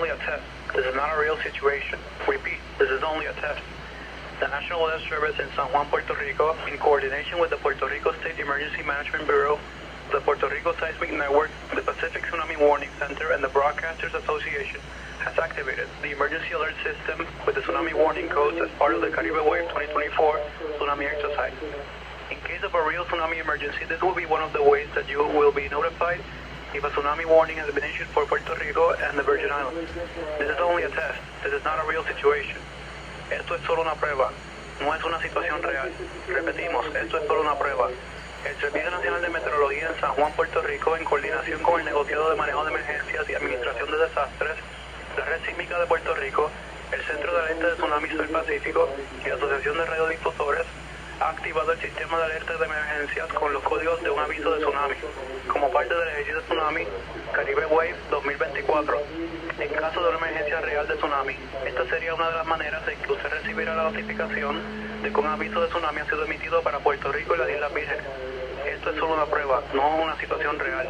only a test. This is not a real situation. Repeat, this is only a test. The National Weather Service in San Juan, Puerto Rico, in coordination with the Puerto Rico State Emergency Management Bureau, the Puerto Rico Seismic Network, the Pacific Tsunami Warning Center, and the Broadcasters Association, has activated the emergency alert system with the tsunami warning codes as part of the CaribeWave 2024 tsunami exercise. In case of a real tsunami emergency, this will be one of the ways that you will be notified if a tsunami warning has been issued for Puerto Rico and the Virgin Islands. This is only a test. This is not a real situation. Esto es solo una prueba. No es una situación real. Repetimos, esto es solo una prueba. El Servicio Nacional de Meteorología en San Juan, Puerto Rico, en coordinación con el Negociado de Manejo de Emergencias y Administración de Desastres, la Red Sísmica de Puerto Rico, el Centro de Alerta de Tsunamis del Pacífico y la Asociación de Radiodifusores ha activado el sistema de alerta de emergencias con los códigos de un aviso de tsunami, como parte del ejercicio Tsunami CaribeWave 2024. En caso de una emergencia real de tsunami, esta sería una de las maneras en que usted recibirá la notificación de que un aviso de tsunami ha sido emitido para Puerto Rico y las Islas Vírgenes. Esto es solo una prueba, no una situación real.